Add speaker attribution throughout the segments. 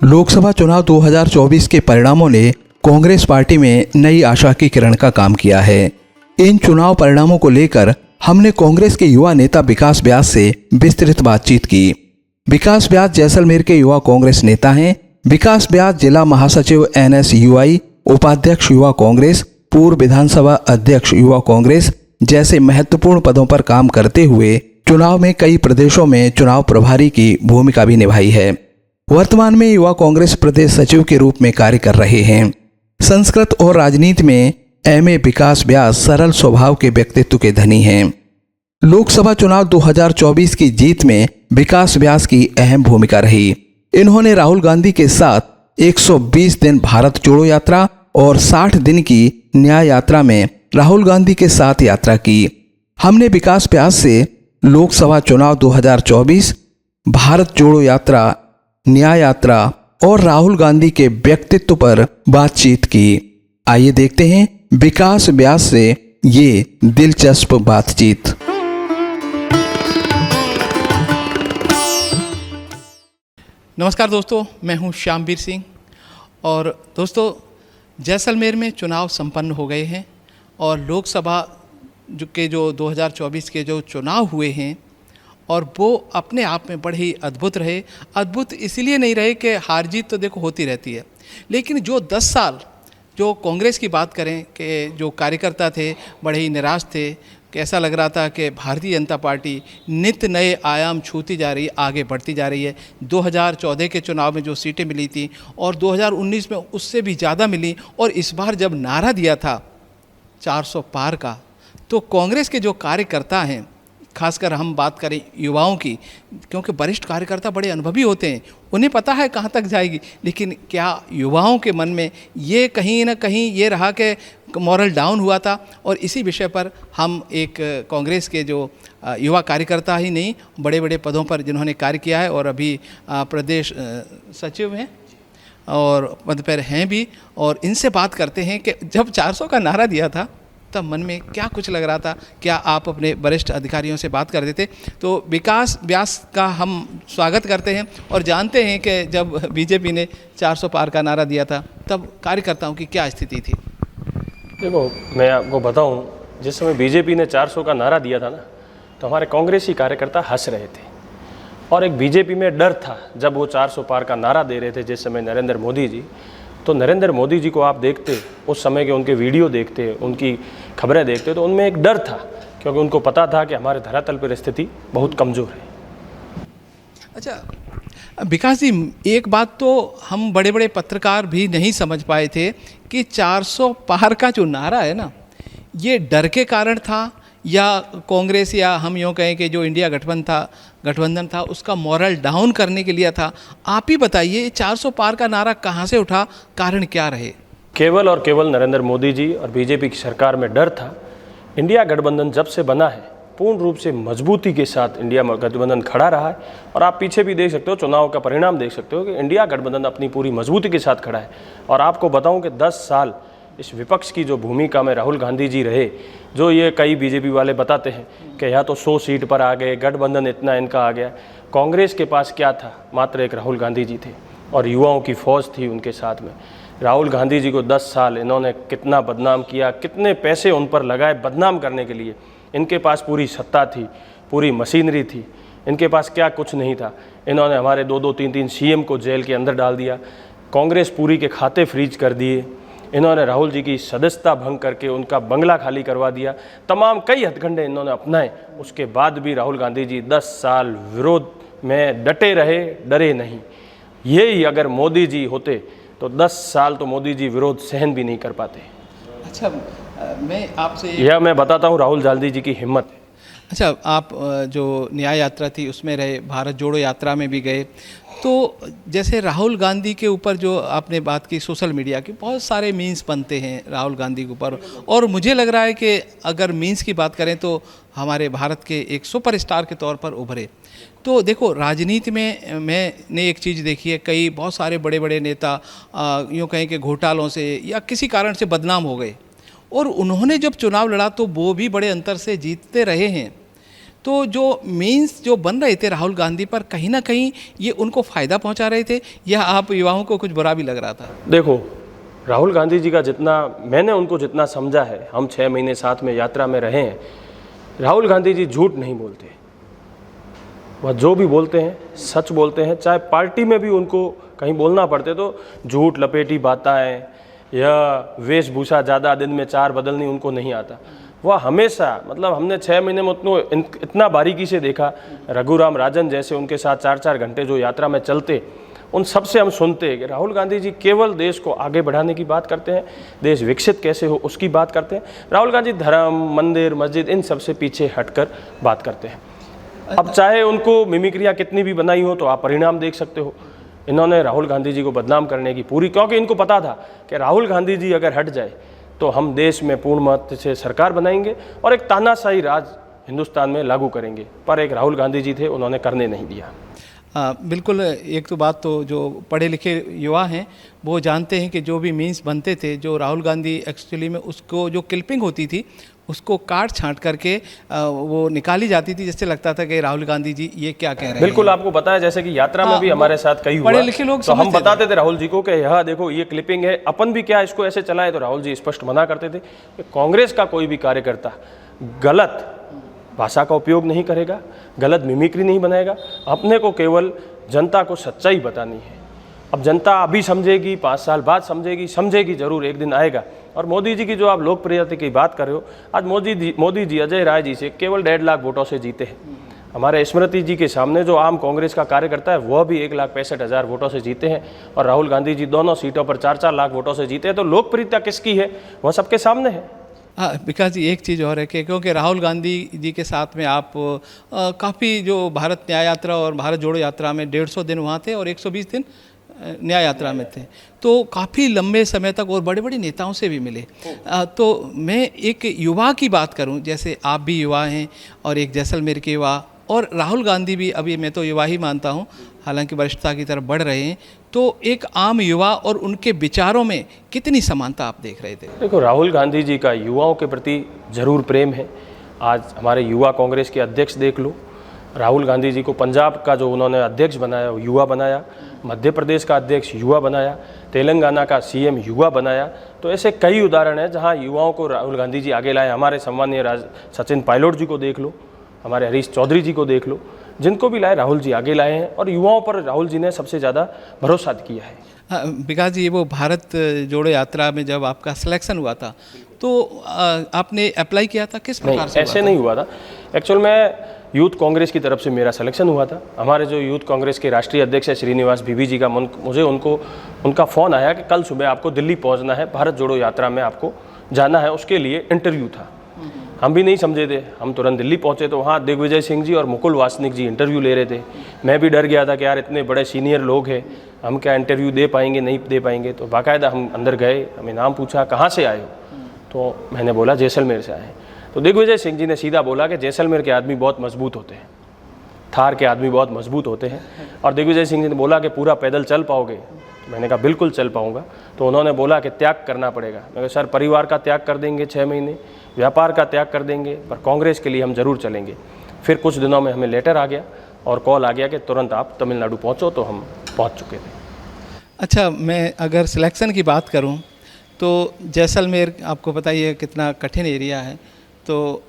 Speaker 1: लोकसभा चुनाव 2024 के परिणामों ने कांग्रेस पार्टी में नई आशा की किरण का काम किया है। इन चुनाव परिणामों को लेकर हमने कांग्रेस के युवा नेता विकास व्यास से विस्तृत बातचीत की। विकास व्यास जैसलमेर के युवा कांग्रेस नेता हैं। विकास व्यास जिला महासचिव NSUI, उपाध्यक्ष युवा कांग्रेस, पूर्व विधानसभा अध्यक्ष युवा कांग्रेस जैसे महत्वपूर्ण पदों पर काम करते हुए चुनाव में कई प्रदेशों में चुनाव प्रभारी की भूमिका भी निभाई है। वर्तमान में युवा कांग्रेस प्रदेश सचिव के रूप में कार्य कर रहे हैं। संस्कृत और राजनीति में MA विकास व्यास सरल स्वभाव के व्यक्तित्व के धनी हैं। लोकसभा चुनाव 2024 की जीत में विकास व्यास की अहम भूमिका रही। इन्होंने राहुल गांधी के साथ 120 दिन भारत जोड़ो यात्रा और 60 दिन की न्याय यात्रा में राहुल गांधी के साथ यात्रा की। हमने विकास व्यास से लोकसभा चुनाव 2024, भारत जोड़ो यात्रा, न्याय यात्रा और राहुल गांधी के व्यक्तित्व पर बातचीत की। आइए देखते हैं विकास व्यास से ये दिलचस्प बातचीत।
Speaker 2: नमस्कार दोस्तों, मैं हूं श्यामवीर सिंह। और दोस्तों, जैसलमेर में चुनाव संपन्न हो गए हैं और लोकसभा जो 2024 के जो चुनाव हुए हैं और वो अपने आप में बड़े ही अद्भुत रहे। अद्भुत इसलिए नहीं रहे कि हार जीत तो देखो होती रहती है, लेकिन जो 10 साल जो कांग्रेस की बात करें कि जो कार्यकर्ता थे बड़े ही निराश थे, कि ऐसा लग रहा था कि भारतीय जनता पार्टी नित्य नए आयाम छूती जा रही, आगे बढ़ती जा रही है। 2014 के चुनाव में जो सीटें मिली थी और 2019 में उससे भी ज़्यादा मिली, और इस बार जब नारा दिया था 400 पार का, तो कांग्रेस के जो कार्यकर्ता हैं, खासकर हम बात करें युवाओं की, क्योंकि वरिष्ठ कार्यकर्ता बड़े अनुभवी होते हैं, उन्हें पता है कहाँ तक जाएगी, लेकिन क्या युवाओं के मन में ये कहीं ना कहीं ये रहा कि मॉरल डाउन हुआ था। और इसी विषय पर हम एक कांग्रेस के जो युवा कार्यकर्ता ही नहीं, बड़े बड़े पदों पर जिन्होंने कार्य किया है और अभी प्रदेश सचिव हैं और पद पर हैं भी, और इनसे बात करते हैं कि जब 400 का नारा दिया था तब मन में क्या कुछ लग रहा था। क्या आप अपने वरिष्ठ अधिकारियों से बात कर देते? तो विकास व्यास का हम स्वागत करते हैं और जानते हैं कि जब बीजेपी ने 400 पार का नारा दिया था तब कार्यकर्ताओं की क्या स्थिति थी।
Speaker 3: देखो, मैं आपको बताऊं, जिस समय बीजेपी ने 400 का नारा दिया था ना, तो हमारे कांग्रेसी कार्यकर्ता हंस रहे थे और एक बीजेपी में डर था। जब वो 400 पार का नारा दे रहे थे जिस समय नरेंद्र मोदी जी, तो नरेंद्र मोदी जी को आप देखते, उस समय के उनके वीडियो देखते, उनकी खबरें देखते, तो उनमें एक डर था, क्योंकि उनको पता था कि हमारे धरातल पर स्थिति बहुत कमज़ोर है।
Speaker 2: अच्छा विकास जी, एक बात तो हम बड़े बड़े पत्रकार भी नहीं समझ पाए थे कि 400 पार का जो नारा है ना, ये डर के कारण था या कांग्रेस, या हम यूँ कहें कि जो इंडिया गठबंधन था उसका मॉरल डाउन करने के लिए था। आप ही बताइए, 400 पार का नारा कहाँ से उठा, कारण क्या रहे?
Speaker 3: केवल और केवल नरेंद्र मोदी जी और बीजेपी की सरकार में डर था। इंडिया गठबंधन जब से बना है, पूर्ण रूप से मजबूती के साथ इंडिया गठबंधन खड़ा रहा है। और आप पीछे भी देख सकते हो, चुनाव का परिणाम देख सकते हो कि इंडिया गठबंधन अपनी पूरी मजबूती के साथ खड़ा है। और आपको बताऊं कि 10 साल इस विपक्ष की जो भूमिका में राहुल गांधी जी रहे, जो ये कई बीजेपी वाले बताते हैं कि या तो 100 सीट पर आ गए, गठबंधन इतना इनका आ गया। कांग्रेस के पास क्या था? मात्र एक राहुल गांधी जी थे और युवाओं की फौज थी उनके साथ में। राहुल गांधी जी को 10 साल इन्होंने कितना बदनाम किया, कितने पैसे उन पर लगाए बदनाम करने के लिए। इनके पास पूरी सत्ता थी, पूरी मशीनरी थी, इनके पास क्या कुछ नहीं था। इन्होंने हमारे 2-2, 3-3 CM को जेल के अंदर डाल दिया। कांग्रेस पूरी के खाते फ्रीज कर दिए। इन्होंने राहुल जी की सदस्यता भंग करके उनका बंगला खाली करवा दिया। तमाम कई हथकंडे इन्होंने अपनाए। उसके बाद भी राहुल गांधी जी 10 साल विरोध में डटे रहे, डरे नहीं। यही अगर मोदी जी होते तो 10 साल तो मोदी जी विरोध सहन भी नहीं कर पाते।
Speaker 2: अच्छा, मैं आपसे
Speaker 3: यह मैं बताता हूँ राहुल गांधी जी की हिम्मत है।
Speaker 2: अच्छा, आप जो न्याय यात्रा थी उसमें रहे, भारत जोड़ो यात्रा में भी गए, तो जैसे राहुल गांधी के ऊपर जो आपने बात की, सोशल मीडिया की बहुत सारे मीम्स बनते हैं राहुल गांधी के ऊपर, और मुझे लग रहा है कि अगर मीम्स की बात करें तो हमारे भारत के एक सुपरस्टार के तौर पर उभरे। तो देखो, राजनीति में मैंने एक चीज़ देखी है, कई बहुत सारे बड़े बड़े नेता यूँ कहें कि घोटालों से या किसी कारण से बदनाम हो गए, और उन्होंने जब चुनाव लड़ा तो वो भी बड़े अंतर से जीतते रहे हैं। तो जो मीन्स जो बन रहे थे राहुल गांधी पर, कहीं ना कहीं ये उनको फ़ायदा पहुंचा रहे थे, या आप युवाओं को कुछ बुरा भी लग रहा था?
Speaker 3: देखो, राहुल गांधी जी का जितना मैंने उनको जितना समझा है, हम 6 महीने साथ में यात्रा में रहे हैं, राहुल गांधी जी झूठ नहीं बोलते। वह जो भी बोलते हैं सच बोलते हैं। चाहे पार्टी में भी उनको कहीं बोलना पड़ते तो झूठ लपेटी बातें या वेशभूषा ज़्यादा दिन में 4 बदलनी उनको नहीं आता। वह हमेशा, मतलब हमने 6 महीने में इतना बारीकी से देखा। रघुराम राजन जैसे उनके साथ 4-4 घंटे जो यात्रा में चलते, उन सब से हम सुनते हैं कि राहुल गांधी जी केवल देश को आगे बढ़ाने की बात करते हैं, देश विकसित कैसे हो उसकी बात करते हैं। राहुल गांधी धर्म, मंदिर, मस्जिद इन सब से पीछे हटकर बात करते हैं। अब चाहे उनको मिमिक्रियाँ कितनी भी बनाई हो तो आप परिणाम देख सकते हो। इन्होंने राहुल गांधी जी को बदनाम करने की पूरी, क्योंकि इनको पता था कि राहुल गांधी जी अगर हट जाए तो हम देश में पूर्ण मत से सरकार बनाएंगे और एक तानाशाही राज हिंदुस्तान में लागू करेंगे। पर एक राहुल गांधी जी थे, उन्होंने करने नहीं दिया।
Speaker 2: बिल्कुल। एक तो बात तो जो पढ़े लिखे युवा हैं वो जानते हैं कि जो भी मीम्स बनते थे, जो राहुल गांधी एक्चुअली में उसको जो क्लिपिंग होती थी उसको काट छांट करके वो निकाली जाती थी, जिससे लगता था कि राहुल गांधी जी ये क्या कह रहे हैं।
Speaker 3: बिल्कुल, आपको पता है जैसे कि यात्रा में भी हमारे साथ कई हुआ,
Speaker 2: पढ़े लिखे लोग
Speaker 3: तो हम बताते थे राहुल जी को कि यह देखो ये क्लिपिंग है, अपन भी क्या इसको ऐसे चलाएं, तो राहुल जी स्पष्ट मना करते थे कि कांग्रेस का कोई भी कार्यकर्ता गलत भाषा का उपयोग नहीं करेगा, गलत मिमिक्री नहीं बनाएगा। अपने को केवल जनता को सच्चाई बतानी है। अब जनता अभी समझेगी, 5 साल बाद समझेगी जरूर, एक दिन आएगा। और मोदी जी की जो आप लोकप्रियता की बात कर रहे हो, आज मोदी जी अजय राय जी से केवल 1.5 लाख वोटों से जीते हैं। हमारे स्मृति जी के सामने जो आम कांग्रेस का कार्यकर्ता है वह भी 1,65,000 वोटों से जीते हैं, और राहुल गांधी जी दोनों सीटों पर 4-4 लाख वोटों से जीते हैं। तो लोकप्रियता किसकी है वह सबके सामने है।
Speaker 2: हाँ विकास जी, एक चीज़ और है कि क्योंकि राहुल गांधी जी के साथ में आप काफ़ी जो भारत न्याय यात्रा और भारत जोड़ो यात्रा में 150 दिन वहाँ थे और 120 दिन न्याय यात्रा में थे, तो काफ़ी लंबे समय तक और बड़े बड़े नेताओं से भी मिले। तो मैं एक युवा की बात करूं, जैसे आप भी युवा हैं और एक जैसलमेर के युवा, और राहुल गांधी भी अभी मैं तो युवा ही मानता हूं, हालांकि वरिष्ठता की तरफ बढ़ रहे हैं, तो एक आम युवा और उनके विचारों में कितनी समानता आप देख रहे थे?
Speaker 3: देखो, राहुल गांधी जी का युवाओं के प्रति जरूर प्रेम है। आज हमारे युवा कांग्रेस के अध्यक्ष देख लो, राहुल गांधी जी को पंजाब का जो उन्होंने अध्यक्ष बनाया वो युवा बनाया, मध्य प्रदेश का अध्यक्ष युवा बनाया, तेलंगाना का सीएम युवा बनाया। तो ऐसे कई उदाहरण हैं जहां युवाओं को राहुल गांधी जी आगे लाए। हमारे सम्मानीय सचिन पायलट जी को देख लो, हमारे हरीश चौधरी जी को देख लो, जिनको भी लाए राहुल जी आगे लाए हैं, और युवाओं पर राहुल जी ने सबसे ज़्यादा भरोसा किया है।
Speaker 2: विकास जी, वो भारत जोड़ो यात्रा में जब आपका सिलेक्शन हुआ था तो आपने अप्लाई किया था, किस प्रकार से?
Speaker 3: ऐसे नहीं हुआ था। एक्चुअल में यूथ कांग्रेस की तरफ से मेरा सिलेक्शन हुआ था। हमारे जो यूथ कांग्रेस के राष्ट्रीय अध्यक्ष है श्रीनिवास बीबी जी का, मुझे उनका फ़ोन आया कि कल सुबह आपको दिल्ली पहुंचना है, भारत जोड़ो यात्रा में आपको जाना है, उसके लिए इंटरव्यू था। हम भी नहीं समझे थे, हम तुरंत दिल्ली पहुंचे तो वहाँ दिग्विजय सिंह जी और मुकुल वासनिक जी इंटरव्यू ले रहे थे। मैं भी डर गया था कि यार इतने बड़े सीनियर लोग हैं, हम क्या इंटरव्यू दे पाएंगे नहीं दे पाएंगे। तो बाकायदा हम अंदर गए, हमें नाम पूछा कहाँ से आए हो, तो मैंने बोला जैसलमेर से आए। तो दिग्विजय सिंह जी ने सीधा बोला कि जैसलमेर के आदमी बहुत मजबूत होते हैं, थार के आदमी बहुत मजबूत होते हैं। और दिग्विजय सिंह जी ने बोला कि पूरा पैदल चल पाओगे? तो मैंने कहा बिल्कुल चल पाऊंगा। तो उन्होंने बोला कि त्याग करना पड़ेगा। मैं कहा सर, परिवार का त्याग कर देंगे 6 महीने, व्यापार का त्याग कर देंगे, पर कांग्रेस के लिए हम ज़रूर चलेंगे। फिर कुछ दिनों में हमें लेटर आ गया और कॉल आ गया कि तुरंत आप तमिलनाडु पहुँचो, तो हम पहुँच चुके थे।
Speaker 2: अच्छा, मैं अगर सिलेक्शन की बात करूं तो जैसलमेर आपको पता ही है कितना कठिन एरिया है, तो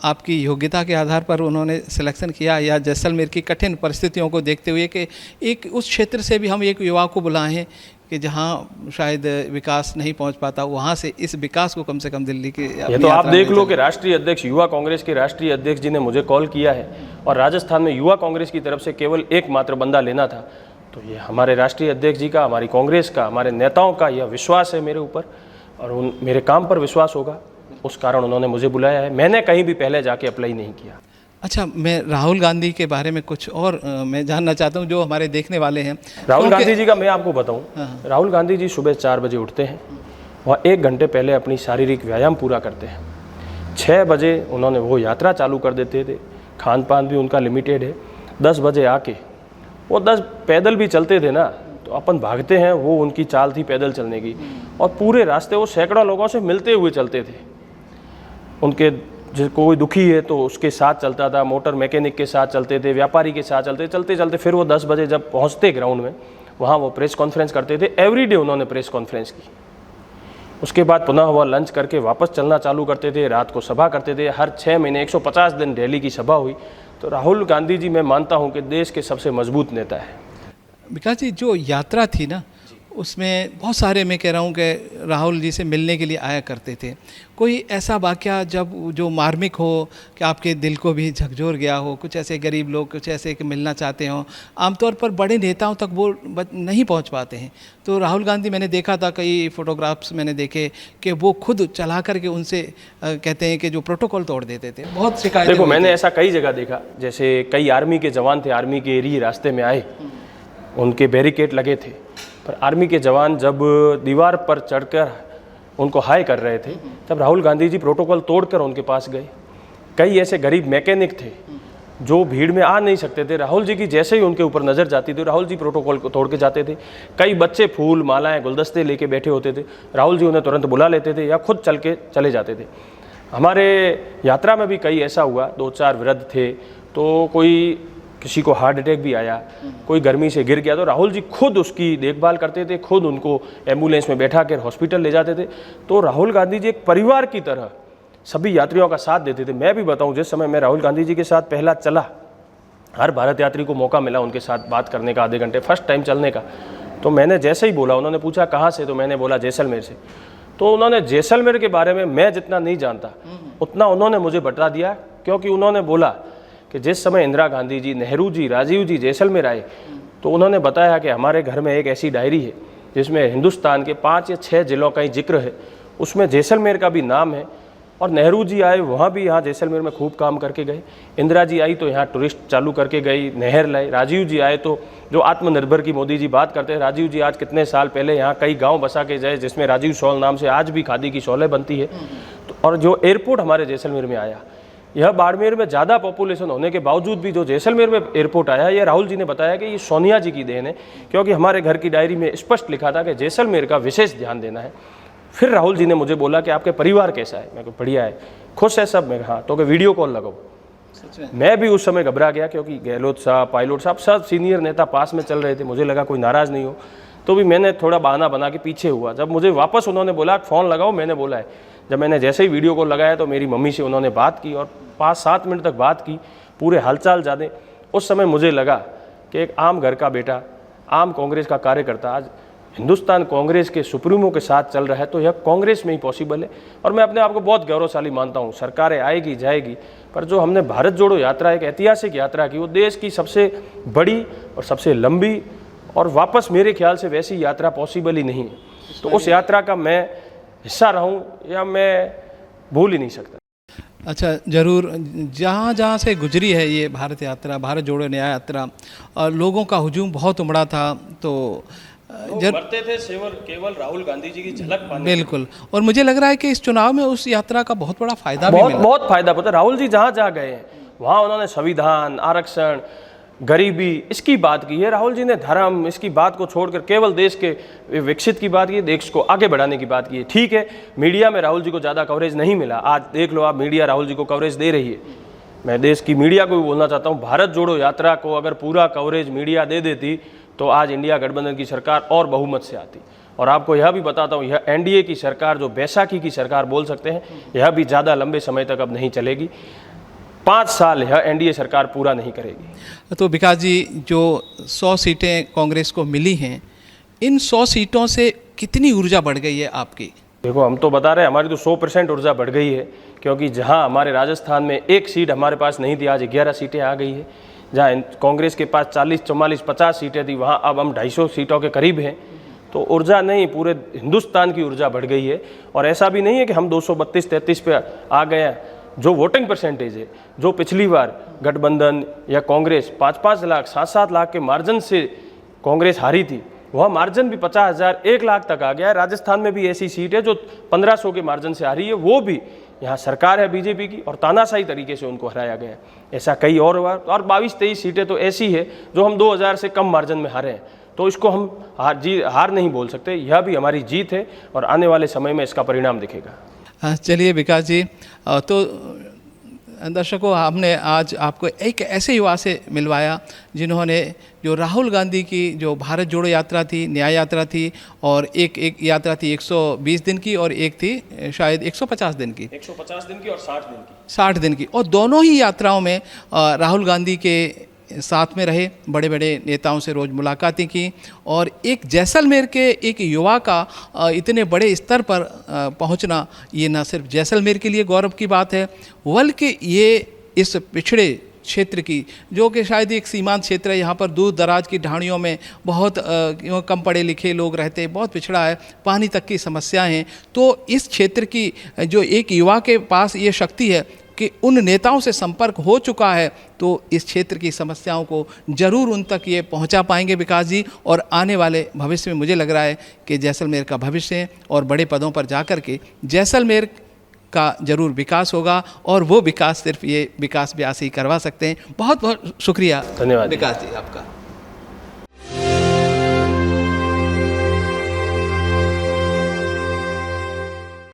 Speaker 2: आपकी योग्यता के आधार पर उन्होंने सिलेक्शन किया, या जैसलमेर की कठिन परिस्थितियों को देखते हुए कि एक उस क्षेत्र से भी हम एक युवा को बुलाए हैं कि जहां शायद विकास नहीं पहुंच पाता, वहां से इस विकास को कम से कम दिल्ली की
Speaker 3: ये तो आप देख लो कि राष्ट्रीय अध्यक्ष, युवा कांग्रेस के राष्ट्रीय अध्यक्ष जी ने मुझे कॉल किया है, और राजस्थान में युवा कांग्रेस की तरफ से केवल एकमात्र बंदा लेना था। तो ये हमारे राष्ट्रीय अध्यक्ष जी का, हमारी कांग्रेस का, हमारे नेताओं का यह विश्वास है मेरे ऊपर, और मेरे काम पर विश्वास होगा, उस कारण उन्होंने मुझे बुलाया है। मैंने कहीं भी पहले जाके अप्लाई नहीं किया।
Speaker 2: अच्छा, मैं राहुल गांधी के बारे में कुछ और मैं जानना चाहता हूं, जो हमारे देखने वाले हैं।
Speaker 3: राहुल गांधी जी का मैं आपको बताऊं, राहुल गांधी जी सुबह 4 बजे उठते हैं, वह 1 घंटे पहले अपनी शारीरिक व्यायाम पूरा करते हैं। 6 बजे उन्होंने वो यात्रा चालू कर देते थे, खान पान भी उनका लिमिटेड है। 10 बजे आके वो 10 पैदल भी चलते थे ना, तो अपन भागते हैं, वो उनकी चाल थी पैदल चलने की, और पूरे रास्ते वो सैकड़ों लोगों से मिलते हुए चलते थे। उनके जो कोई दुखी है तो उसके साथ चलता था, मोटर मैकेनिक के साथ चलते थे, व्यापारी के साथ चलते चलते फिर वो 10 बजे जब पहुंचते ग्राउंड में, वहाँ वो प्रेस कॉन्फ्रेंस करते थे। एवरीडे उन्होंने प्रेस कॉन्फ्रेंस की। उसके बाद पुनः वह लंच करके वापस चलना चालू करते थे, रात को सभा करते थे। हर 6 महीने 150 दिन दिल्ली की सभा हुई। तो राहुल गांधी जी मैं मानता हूँ कि देश के सबसे मजबूत नेता है।
Speaker 2: विकास जी, जो यात्रा थी ना, उसमें बहुत सारे, मैं कह रहा हूँ कि राहुल जी से मिलने के लिए आया करते थे। कोई ऐसा वाक़या जब जो मार्मिक हो कि आपके दिल को भी झकझोर गया हो, कुछ ऐसे गरीब लोग कुछ ऐसे कि मिलना चाहते हों, आमतौर पर बड़े नेताओं तक वो नहीं पहुंच पाते हैं, तो राहुल गांधी मैंने देखा था, कई फोटोग्राफ्स मैंने देखे कि वो खुद चला करके उनसे कहते हैं कि जो प्रोटोकॉल तोड़ देते थे। बहुत शिकायत।
Speaker 3: देखो, मैंने ऐसा कई जगह देखा, जैसे कई आर्मी के जवान थे, आर्मी के एरिया रास्ते में आए, उनके बैरिकेड लगे थे, पर आर्मी के जवान जब दीवार पर चढ़कर उनको हाय कर रहे थे, तब राहुल गांधी जी प्रोटोकॉल तोड़कर उनके पास गए। कई ऐसे गरीब मैकेनिक थे जो भीड़ में आ नहीं सकते थे, राहुल जी की जैसे ही उनके ऊपर नज़र जाती थी, राहुल जी प्रोटोकॉल को तोड़ के जाते थे। कई बच्चे फूल मालाएं गुलदस्ते लेके बैठे होते थे, राहुल जी उन्हें तुरंत बुला लेते थे या खुद चल के चले जाते थे। हमारे यात्रा में भी कई ऐसा हुआ, 2-4 वृद्ध थे, तो कोई किसी को हार्ट अटैक भी आया, कोई गर्मी से गिर गया, तो राहुल जी खुद उसकी देखभाल करते थे, खुद उनको एम्बुलेंस में बैठा कर हॉस्पिटल ले जाते थे। तो राहुल गांधी जी एक परिवार की तरह सभी यात्रियों का साथ देते थे। मैं भी बताऊं, जिस समय मैं राहुल गांधी जी के साथ पहला चला, हर भारत यात्री को मौका मिला उनके साथ बात करने का, आधे घंटे फर्स्ट टाइम चलने का, तो मैंने जैसे ही बोला, उन्होंने पूछा कहाँ से, तो मैंने बोला जैसलमेर से। तो उन्होंने जैसलमेर के बारे में मैं जितना नहीं जानता उतना उन्होंने मुझे बता दिया, क्योंकि उन्होंने बोला कि जिस समय इंदिरा गांधी जी, नेहरू जी, राजीव जी जैसलमेर आए, तो उन्होंने बताया कि हमारे घर में एक ऐसी डायरी है जिसमें हिंदुस्तान के 5 या 6 जिलों का ही जिक्र है, उसमें जैसलमेर का भी नाम है। और नेहरू जी आए, वहाँ भी यहाँ जैसलमेर में खूब काम करके गए। इंदिरा जी आई तो यहाँ टूरिस्ट चालू करके गई, नहर लाए। राजीव जी आए तो जो आत्मनिर्भर की मोदी जी बात करते हैं, राजीव जी आज कितने साल पहले यहाँ कई गांव बसा के गए, जिसमें राजीव शॉल नाम से आज भी खादी की शॉलें बनती है। तो और जो एयरपोर्ट हमारे जैसलमेर में आया, यह बाड़मेर में ज़्यादा पॉपुलेशन होने के बावजूद भी जो जैसलमेर में एयरपोर्ट आया, ये राहुल जी ने बताया कि ये सोनिया जी की देन है, क्योंकि हमारे घर की डायरी में स्पष्ट लिखा था कि जैसलमेर का विशेष ध्यान देना है। फिर राहुल जी ने मुझे बोला कि आपके परिवार कैसा है, मैं कहा बढ़िया है, खुश है सब। मैं हाँ, तो कि वीडियो कॉल लगाओ। मैं भी उस समय घबरा गया, क्योंकि गहलोत साहब, पायलट साहब, सब सीनियर नेता पास में चल रहे थे, मुझे लगा कोई नाराज़ नहीं हो, तो भी मैंने थोड़ा बहाना बना के पीछे हुआ। जब मुझे वापस उन्होंने बोला फ़ोन लगाओ, मैंने बोला है। जब मैंने जैसे ही वीडियो कॉल लगाया तो मेरी मम्मी से उन्होंने बात की और 5-7 मिनट तक बात की, पूरे हालचाल जाने। उस समय मुझे लगा कि एक आम घर का बेटा, आम कांग्रेस का कार्यकर्ता आज हिंदुस्तान कांग्रेस के सुप्रीमो के साथ चल रहा है, तो यह कांग्रेस में ही पॉसिबल है। और मैं अपने आप को बहुत गौरवशाली मानता हूँ। सरकारें आएगी जाएगी, पर जो हमने भारत जोड़ो यात्रा, एक ऐतिहासिक यात्रा की, वो देश की सबसे बड़ी और सबसे लंबी, और वापस मेरे ख्याल से वैसी यात्रा पॉसिबल ही नहीं है। तो उस यात्रा का मैं हिस्सा रहूं या मैं भूल ही नहीं सकता।
Speaker 2: अच्छा, ज़रूर। जहाँ जहाँ से गुजरी है ये भारत यात्रा, भारत जोड़ो न्याय यात्रा, और लोगों का हुजूम बहुत उमड़ा था, तो
Speaker 3: मरते थे केवल राहुल गांधी जी की झलक पाने।
Speaker 2: बिल्कुल। और मुझे लग रहा है कि इस चुनाव में उस यात्रा का बहुत बड़ा फायदा भी मिला।
Speaker 3: बहुत फायदा पता। राहुल जी जहाँ जहाँ गए हैं वहाँ उन्होंने संविधान, आरक्षण, गरीबी, इसकी बात की है। राहुल जी ने धर्म, इसकी बात को छोड़कर केवल देश के विकसित की बात की, देश को आगे बढ़ाने की बात की है। ठीक है, मीडिया में राहुल जी को ज़्यादा कवरेज नहीं मिला। आज देख लो आप, मीडिया राहुल जी को कवरेज दे रही है। मैं देश की मीडिया को भी बोलना चाहता हूँ, भारत जोड़ो यात्रा को अगर पूरा कवरेज मीडिया दे देती तो आज इंडिया गठबंधन की सरकार और बहुमत से आती। और आपको यह भी बताता हूँ, यह एनडीए की सरकार, जो बैसाखी की सरकार बोल सकते हैं, यह भी ज़्यादा लंबे समय तक अब नहीं चलेगी। 5 साल यह एनडीए सरकार पूरा नहीं करेगी।
Speaker 2: तो विकास जी, जो 100 सीटें कांग्रेस को मिली हैं, इन 100 सीटों से कितनी ऊर्जा बढ़ गई है आपकी?
Speaker 3: देखो, हम तो बता रहे हैं, हमारी तो 100% ऊर्जा बढ़ गई है, क्योंकि जहां हमारे राजस्थान में 1 सीट हमारे पास नहीं थी, आज 11 सीटें आ गई है। जहां कांग्रेस के पास 40, 44, 50 सीटें थी, वहां अब हम 250 सीटों के करीब हैं। तो ऊर्जा नहीं, पूरे हिंदुस्तान की ऊर्जा बढ़ गई है। और ऐसा भी नहीं है कि हम 232-33 पे आ गए हैं। जो वोटिंग परसेंटेज है, जो पिछली बार गठबंधन या कांग्रेस 5-5 लाख, 7-7 लाख के मार्जिन से कांग्रेस हारी थी, वह मार्जिन भी 50,000, 1 लाख तक आ गया है। राजस्थान में भी ऐसी सीट है जो 1500 के मार्जिन से हारी है, वो भी यहाँ सरकार है बीजेपी की, और तानाशाही तरीके से उनको हराया गया। ऐसा कई और 22-23 सीटें तो ऐसी है जो हम 2000 से कम मार्जिन में हारे हैं। तो इसको हम हार नहीं बोल सकते, यह भी हमारी जीत है और आने वाले समय में इसका परिणाम दिखेगा।
Speaker 2: चलिए विकास जी, तो दर्शकों, हमने आज आपको एक ऐसे युवा से मिलवाया जिन्होंने जो राहुल गांधी की जो भारत जोड़ो यात्रा थी, न्याय यात्रा थी, और एक यात्रा थी 120 दिन की और एक थी शायद 150 दिन की,
Speaker 3: 150 दिन की और 60 दिन की।
Speaker 2: 60 दिन की, और दोनों ही यात्राओं में राहुल गांधी के साथ में रहे, बड़े बड़े नेताओं से रोज़ मुलाकातें की, और एक जैसलमेर के एक युवा का इतने बड़े स्तर पर पहुंचना, ये न सिर्फ जैसलमेर के लिए गौरव की बात है, बल्कि ये इस पिछड़े क्षेत्र की, जो कि शायद एक सीमांत क्षेत्र है, यहाँ पर दूर दराज की ढाणियों में बहुत कम पढ़े लिखे लोग रहते हैं, बहुत पिछड़ा है, पानी तक की समस्याएं हैं। तो इस क्षेत्र की जो एक युवा के पास ये शक्ति है कि उन नेताओं से संपर्क हो चुका है, तो इस क्षेत्र की समस्याओं को ज़रूर उन तक ये पहुंचा पाएंगे विकास जी, और आने वाले भविष्य में मुझे लग रहा है कि जैसलमेर का भविष्य है, और बड़े पदों पर जाकर के जैसलमेर का ज़रूर विकास होगा, और वो विकास सिर्फ ये विकास व्यास ही करवा सकते हैं। बहुत बहुत शुक्रिया
Speaker 3: धन्यवाद
Speaker 2: विकास जी आपका।